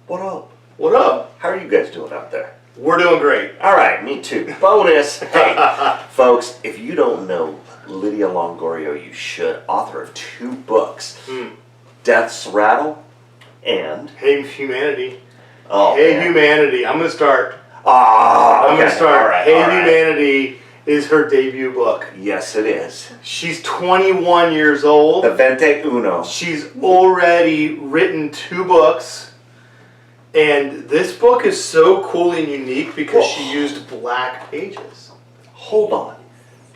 What up? What up? How are you guys doing out there? We're doing great. All right, me too. Bonus. Hey, folks, if you don't know Lidia Longorio, you should. Author of 2 books, Death's Rattle and Hey Humanity. Oh, Hey man. Humanity. I'm gonna start. I'm gonna start. All right, Hey all right. Humanity is her debut book. Yes, it is. She's 21 years old. The Vente Uno. She's already written 2 books. And this book is so cool and unique because she used black pages. Hold on.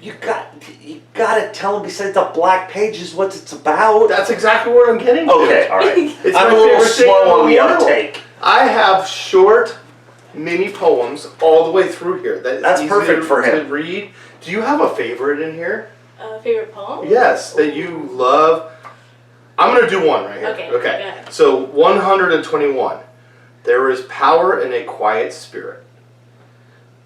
You gotta tell them besides the black pages what it's about. That's exactly where I'm getting to. Okay, all right. It's I'm my a little favorite thing slow in on the the world. uptake. I have short mini poems all the way through here. That's easy perfect for him. to read. Do you have a favorite in here? Favorite poem? Yes, that you love. I'm going to do one right here. Okay, Okay. go ahead. So 121. There is power in a quiet spirit.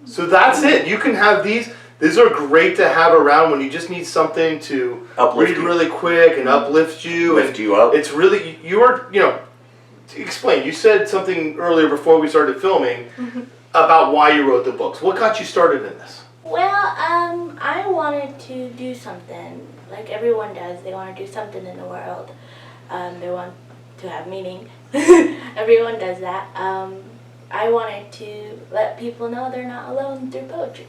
So that's it. You can have these. These are great to have around when you just need something to Uplift read you. really quick and uplift you. Lift and you up. It's really, you are, to explain. You said something earlier before we started filming about why you wrote the books. What got you started in this? Well, I wanted to do something like everyone does. They want to do something in the world. They want to have meaning. Everyone does that. I wanted to let people know they're not alone through poetry.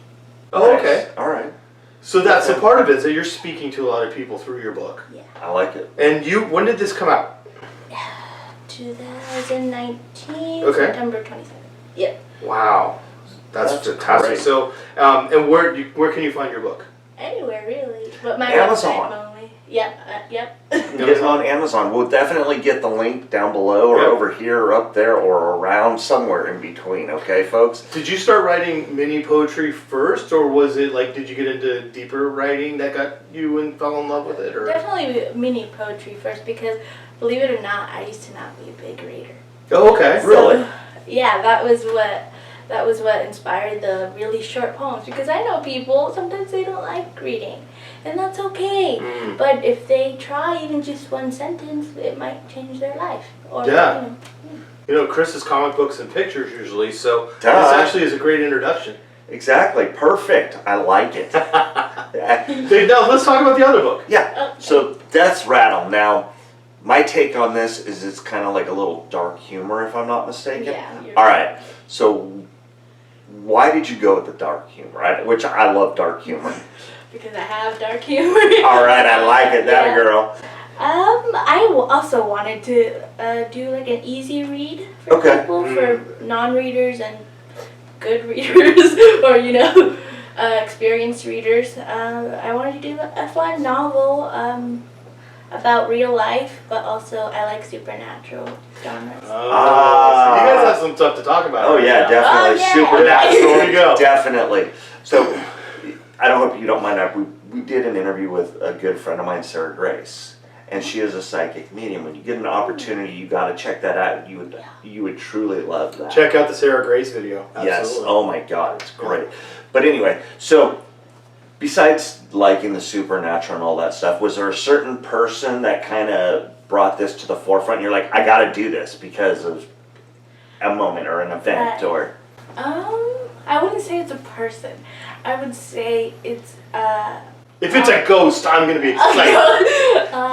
Oh, Nice. okay. All right. So that's a part of it, that you're speaking to a lot of people through your book. Yeah. I like it. And when did this come out? 2019, Okay. September 27th. Yep. Wow. That's fantastic. great. So, and where can you find your book? Anywhere really, but my Amazon. website only. Yep. Yep. Get it on Amazon. We'll definitely get the link down below or Yep. over here or up there or around somewhere in between, okay, folks? Did you start writing mini poetry first, or was it like, did you get into deeper writing that got you and fell in love with it? Or Definitely mini poetry first because, believe it or not, I used to not be a big reader. Oh, okay. Really? So, yeah, that was what inspired the really short poems, because I know people sometimes they don't like reading, and that's okay. But if they try even just one sentence, it might change their life. Or, Yeah. Chris is comic books and pictures usually, so Duh. this actually is a great introduction. Exactly. Perfect. I like it. Okay, now let's talk about the other book. Yeah. Okay. So Death's Rattle. Now, my take on this is it's kind of like a little dark humor, if I'm not mistaken. Yeah, you're All right. So why did you go with the dark humor? Which I love dark humor. because I have dark humor. All right. I like it. That Yeah. girl. I also wanted to do like an easy read for Okay. people, for non-readers and good readers, or experienced readers. I wanted to do a fun novel about real life, but also I like supernatural genres. So you guys have some stuff to talk about. Oh right yeah, now. definitely. Oh, yeah. Supernatural. There you go. Definitely. So, I don't hope you don't mind. We did an interview with a good friend of mine, Sarah Grace, and she is a psychic medium. When you get an opportunity, you got to check that out. You would truly love that. Check out the Sarah Grace video. Yes. Absolutely. Oh my God, it's great. But anyway, so besides liking the supernatural and all that stuff, was there a certain person that kind of brought this to the forefront? You're like, I got to do this because of a moment or an event, or I wouldn't say it's a person. I would say it's If it's a ghost, I'm going to be excited.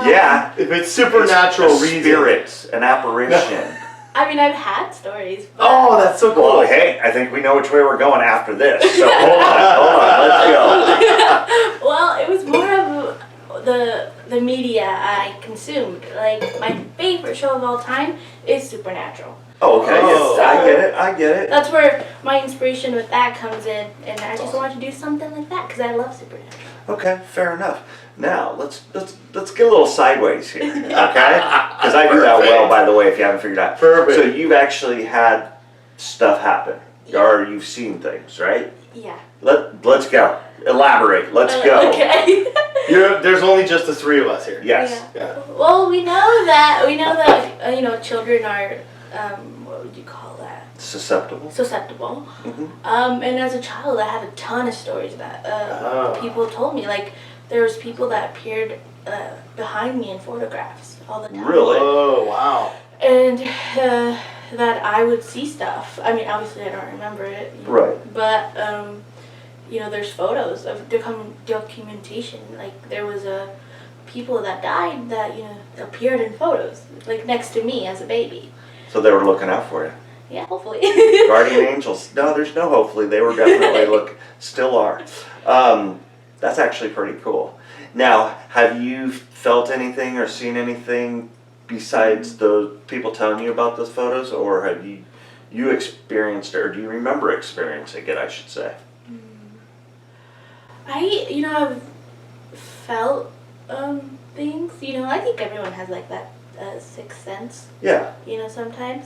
yeah, If it's supernatural a reason. spirit, an apparition. I mean, I've had stories. But Oh, that's so cool. Well, hey, I think we know which way we're going after this. So hold on, let's go. Well, it was more of the media I consumed. Like, my favorite show of all time is Supernatural. Oh, okay, Oh. yes, I get it. That's where my inspiration with that comes in, and I just wanted to do something like that because I love Supernatural. Okay, fair enough. Now let's get a little sideways here, okay? Because I do that well, by the way, if you haven't figured out. Perfect. So you've actually had stuff happen, or you've seen things, right? Yeah. Let's go. Elaborate. Let's go. Okay. There's only just the 3 of us here. Yes. Yeah. Well, we know that children are what would you call that? Susceptible. Susceptible. Mhm. And as a child, I had a ton of stories that people told me. Like, there was people that appeared behind me in photographs all the time. Really? Oh, wow. And that I would see stuff. I mean, obviously I don't remember it. Right. But, there's photos of documentation. Like, there was people that died that, appeared in photos, like, next to me as a baby. So they were looking out for you. Yeah, hopefully. Guardian angels. No, there's no hopefully. They were definitely still are. That's actually pretty cool. Now, have you felt anything or seen anything besides those people telling you about those photos, or have you experienced it, or do you remember experiencing it, I should say? I've felt things. I think everyone has like that sixth sense. Yeah. Sometimes.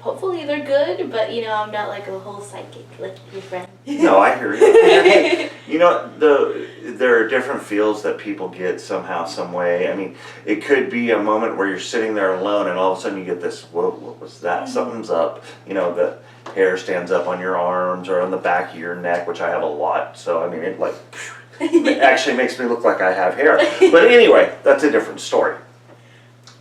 Hopefully they're good, but I'm not like a whole psychic like your friend. No, I hear you. There are different feels that people get somehow, some way. I mean, it could be a moment where you're sitting there alone and all of a sudden you get this, whoa, what was that? Mm-hmm. Something's up. The hair stands up on your arms or on the back of your neck, which I have a lot. So, I mean, it actually makes me look like I have hair. But anyway, that's a different story.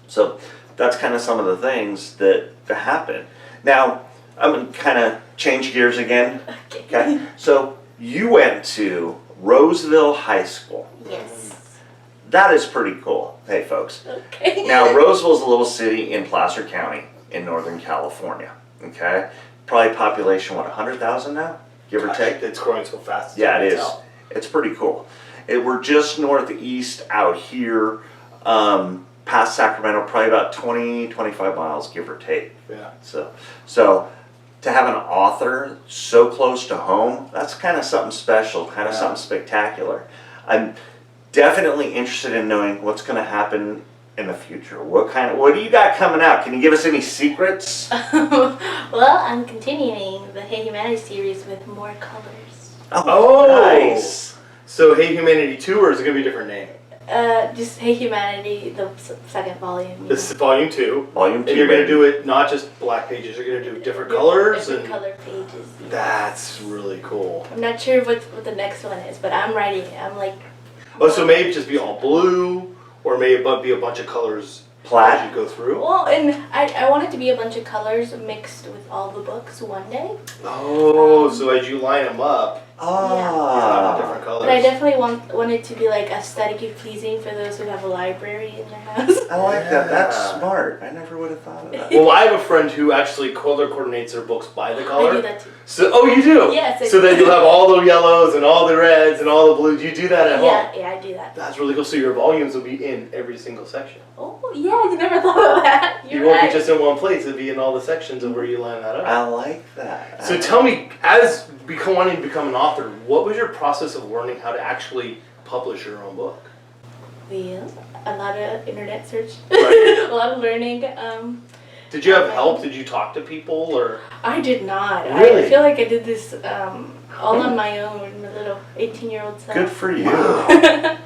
So, that's kind of some of the things that happen. Now, I'm going to kind of change gears again. Okay. So, you went to Roseville High School. Yes. That is pretty cool. Hey, folks. Okay. Now, Roseville's a little city in Placer County in Northern California. Okay. Probably population, 100,000 now? Give or take? It's growing so fast. Yeah, it is. It's pretty cool. We're just northeast out here, past Sacramento, probably about 20, 25 miles, give or take. Yeah. So to have an author so close to home, that's kind of something special, kind of something spectacular. I'm definitely interested in knowing what's going to happen in the future. What do you got coming out? Can you give us any secrets? Well, I'm continuing the Hey Humanity series with more colors. Oh, nice. So Hey Humanity 2, or is it going to be a different name? Just Hey Humanity, the second volume. This is volume 2. Volume 2. And you're going to do it not just black pages, you're going to do different colors. Different color pages. Yeah. That's really cool. I'm not sure what the next one is, but I'm writing it. I'm like... Oh, so maybe just be all blue, or maybe be a bunch of colors Plaid? as you go through? Well, and I want it to be a bunch of colors mixed with all the books one day. Oh, so as you line them up, Ah. different colors. But I definitely want it to be like aesthetically pleasing for those who have a library in their house. I like that. That's Yeah. smart. I never would have thought of that. Well, I have a friend who actually color coordinates her books by the color. I do that too. So, oh, you do? Yes, I So do. then you'll have all the yellows and all the reds and all the blues. You do that at home? Yeah, I do that. That's really cool. So your volumes will be in every single section. Oh, yeah, you never thought of that. You're You won't right. be just in one place. It'll be in all the sections of where you line that up. I like that. So tell me, as wanting to become an author, what was your process of learning how to actually publish your own book? Well, a lot of internet search, Right. a lot of learning. Did you have help? Did you talk to people, or? I did not. Really? I feel like I did this all on my own with my little 18-year-old self. Good for you. Wow.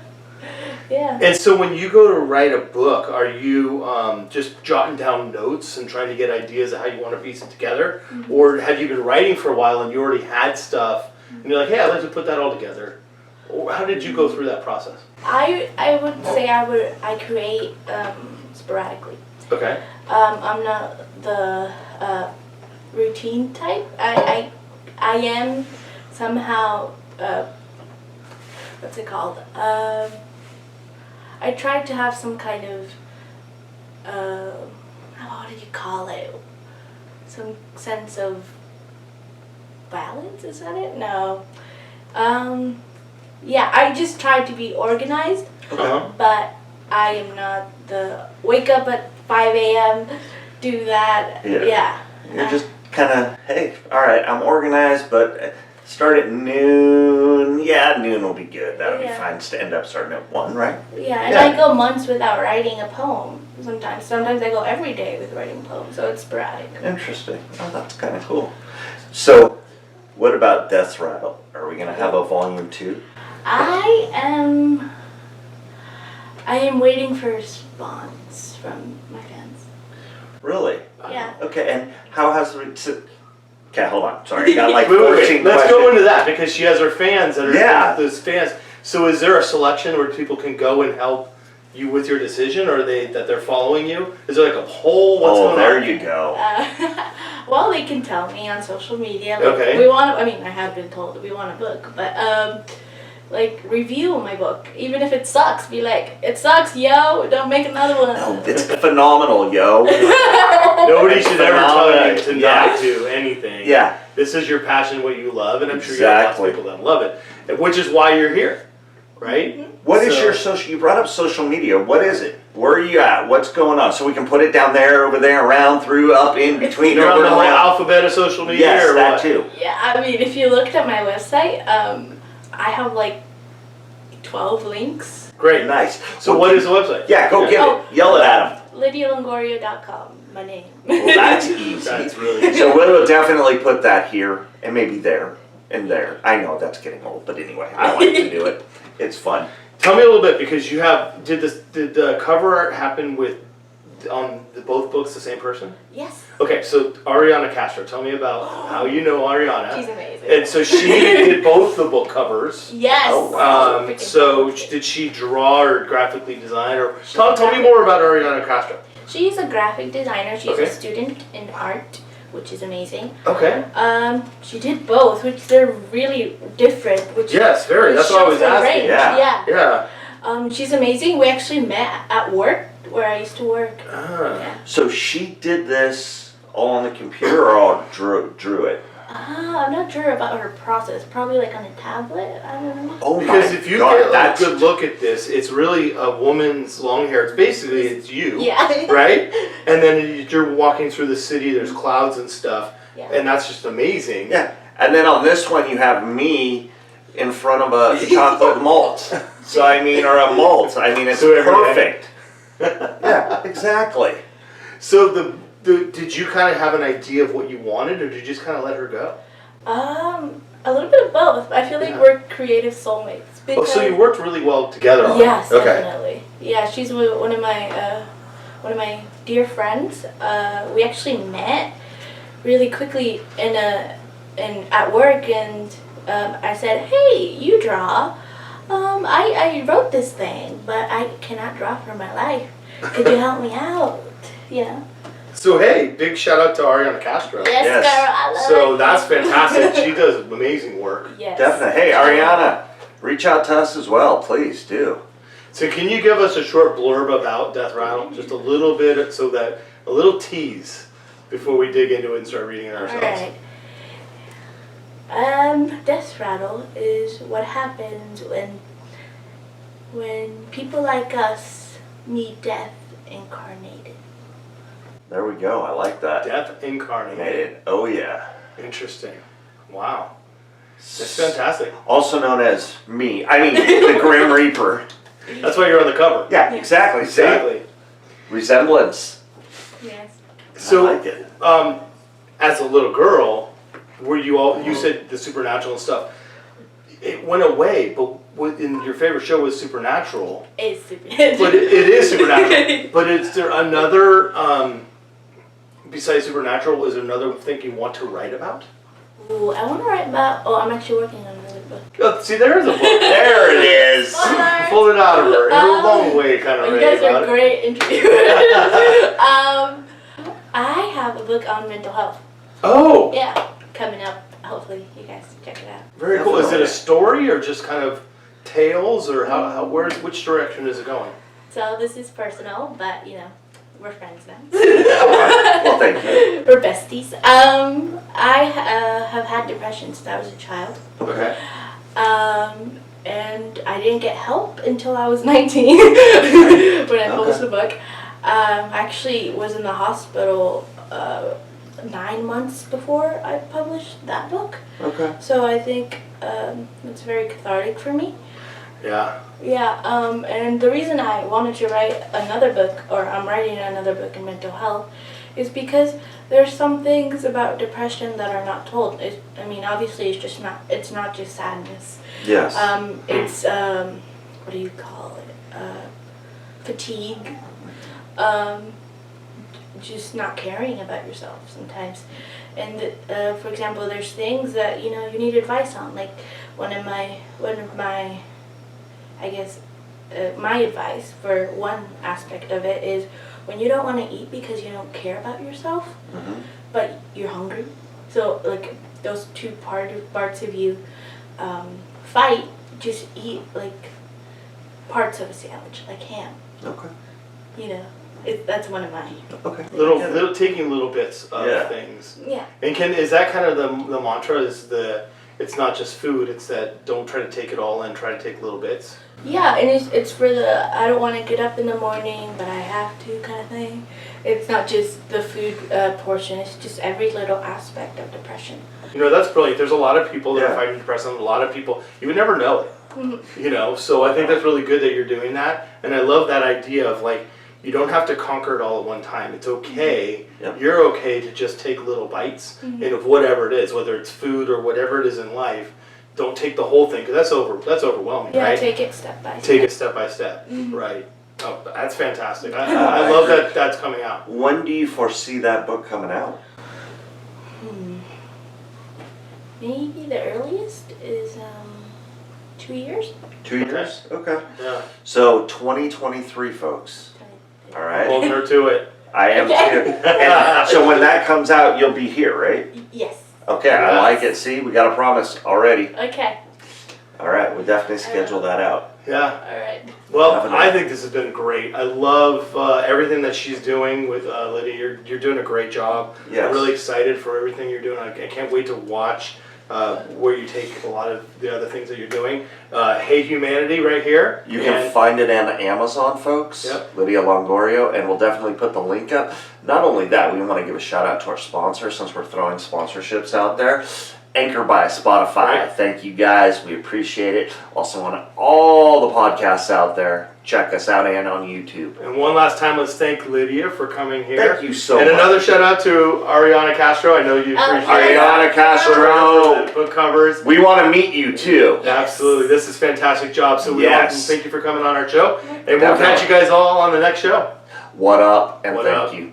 Yeah. And so when you go to write a book, are you just jotting down notes and trying to get ideas of how you want to piece it together? Mm-hmm. Or have you been writing for a while and you already had stuff and you're like, hey, I'd like to put that all together? Or how did you go through that process? I would say I create sporadically. Okay. I'm not the routine type. I am somehow what's it called? I tried to have some kind of what did you call it? Some sense of balance, is that it? No. Yeah, I just tried to be organized, Uh-huh. but I am not the wake up at 5 a.m., do that. Yeah. You're just kind of, hey, all right, I'm organized, but start at noon. Yeah, noon will be good. That'll be fine to end up starting at 1, right? Yeah, and I go months without writing a poem sometimes. Sometimes I go every day with writing poems, so it's sporadic. Interesting. Oh, that's kind of cool. So, what about Death's Rattle? Are we going to have a volume 2? I am waiting for a response from my fans. Really? Yeah. Okay, and how has the... Okay, hold on. Sorry, I got like Wait, 14 wait. Let's questions. go into that because she has her fans that are Yeah. those fans. So is there a selection where people can go and help you with your decision, or they're following you? Is there like a poll? What's going there on? you go. Well, they can tell me on social media. Like, Okay. I have been told that we want a book, but like review my book, even if it sucks. Be like, it sucks, yo. Don't make another one. No, it's phenomenal, yo. Nobody should ever tell you to Yeah. not do anything. Yeah. This is your passion, what you love, and I'm sure you have lots of Exactly. people that love it, which is why you're here, right? What is So- your social? You brought up social media. What is it? Where are you at? What's going on? So we can put it down there, over there, around, through, up, in between, You're on over the and whole around. alphabet of social media, Yes, or that what? too. Yeah, I mean, if you looked at my website, I have like 12 links. Great. Nice. So what is the website? Yeah, go get Oh. it. Yell it at them. LidiaLongorio.com, my name. Well, that's easy. That's really So we'll definitely put that here and maybe there and there. I know that's getting old, but anyway, I like to do it. It's fun. Tell me a little bit, because you have did the cover art happen with on both books the same person? Yes, Okay, so Ariana Castro, tell me about how you know Ariana. she's amazing. And so she did both the book covers. Yes. Oh, wow. Freaking So talented. did she draw or graphically design, or tell me more about Ariana Castro? She's a graphic designer. She's Okay. a student in art, which is amazing. Okay. She did both, which they're really different. Which Yes, very. which That's what I shows was her asking. range. Yeah. Yeah. She's amazing. We actually met at work, where I used to work. Ah. Yeah. So she did this all on the computer or all drew it? I'm not sure about her process. Probably like on a tablet. I don't know. Oh Because my if you God, get a that's good look at this, it's really a woman's long hair. It's basically it's you, Yeah. right? And then you're walking through the city. There's clouds and stuff, Yeah. and that's just amazing. yeah. And then on this one you have me in front of a chocolate malt. So I mean, or a malt. I mean, it's So every day. perfect. Yeah, exactly. So did you kind of have an idea of what you wanted, or did you just kind of let her go? A little bit of both. I feel like Yeah. we're creative soulmates. Oh, Because so you worked really well together on yes, it. Okay. definitely. Yeah, she's one of my dear friends. We actually met really quickly at work, and I said, "Hey, you draw? I wrote this thing, but I cannot draw for my life. Could you help me out? You know?" So hey, big shout out to Ariana Castro. Yes, Yes. girl, I love So you. that's fantastic. She does amazing work. Yes. Definitely. Hey, Ariana, reach out to us as well, please do. So can you give us a short blurb about Death Rattle? Just a little bit, a little tease before we dig into it and start reading it ourselves. Alright. Death Rattle is what happens when people like us meet death incarnated. There we go. I like that. Death Incarnated. Oh yeah. Interesting. Wow. That's fantastic. Also known as me. I mean, the Grim Reaper. That's why you're on the cover. Yeah, exactly. See? Exactly. Resemblance. Yes. So, I like it. as a little girl, you said the supernatural and stuff. It went away, but in your favorite show was Supernatural. It's super. But it is Supernatural. But is there another, besides Supernatural, is there another thing you want to write about? Ooh, I want to write about. Oh, I'm actually working on another book. Oh, see, there is a book. There it is. Pulled it out of her in a long way, kind of. You guys are great interviewers. I have a book on mental health. Oh, Yeah, coming up. Hopefully, you guys check it out. very cool. Is it Definitely. a story or just kind of tales, or which direction is it going? So this is personal, but we're friends now. Well, thank you. We're besties. I have had depression since I was a child. Okay. And I didn't get help until I was 19 when I published the book. I actually was in the hospital 9 months before I published that book. Okay. So I think it's very cathartic for me. Yeah. Yeah, and the reason I wanted to write another book, or I'm writing another book in mental health, is because there's some things about depression that are not told. Obviously it's not just sadness. Yes. It's, what do you call it? Fatigue. Just not caring about yourself sometimes. And for example, there's things that you need advice on. Like one of my I guess my advice for one aspect of it is when you don't want to eat because you don't care about yourself, but you're hungry. So like those two parts of you fight. Just eat like parts of a sandwich, like ham. Okay. You know, that's one of mine. Okay. Little taking little bits of things. Yeah. And is that kind of the mantra? It's not just food. It's that don't try to take it all in. Try to take little bits. Yeah, and it's for the I don't want to get up in the morning, but I have to kind of thing. It's not just the food portion. It's just every little aspect of depression. You know, that's brilliant. There's a lot of people that are fighting depression. A lot of people you would never know it. You know, so I think that's really good that you're doing that, and I love that idea of like you don't have to conquer it all at one time. It's okay. You're okay to just take little bites and of whatever it is, whether it's food or whatever it is in life. Don't take the whole thing because that's overwhelming, yeah, right? take it step by step. Take it step by step, right? Oh, that's fantastic. I love that that's coming out. When do you foresee that book coming out? Maybe the earliest is 2 years. 2 years? Okay. Yeah. So 2023, folks. All right. Holding her to it. I am too. And so when that comes out, you'll be here, right? Yes. Okay, I like it. See, we got a promise already. Okay. All right, we'll definitely schedule that out. Yeah. All right. Well, I think this has been great. I love everything that she's doing with Lidia. You're doing a great job. Yes. I'm really excited for everything you're doing. I can't wait to watch where you take a lot of the other things that you're doing. Hey Humanity right here. You can find it on Amazon, folks. Yep. Lidia Longorio, and we'll definitely put the link up. Not only that, we want to give a shout out to our sponsor since we're throwing sponsorships out there. Anchor by Spotify. Right. Thank you guys. We appreciate it. Also on all the podcasts out there. Check us out and on YouTube. And one last time, let's thank Lidia for coming here. Thank you so much. much. And another shout out to Ariana Castro. I know you appreciate Ariana Castro. book covers. We want to meet you too. Yes. Absolutely. This is a fantastic job. So we want to thank you for coming on our show. And we'll Definitely. catch you guys all on the next show. What up, and What thank up? you.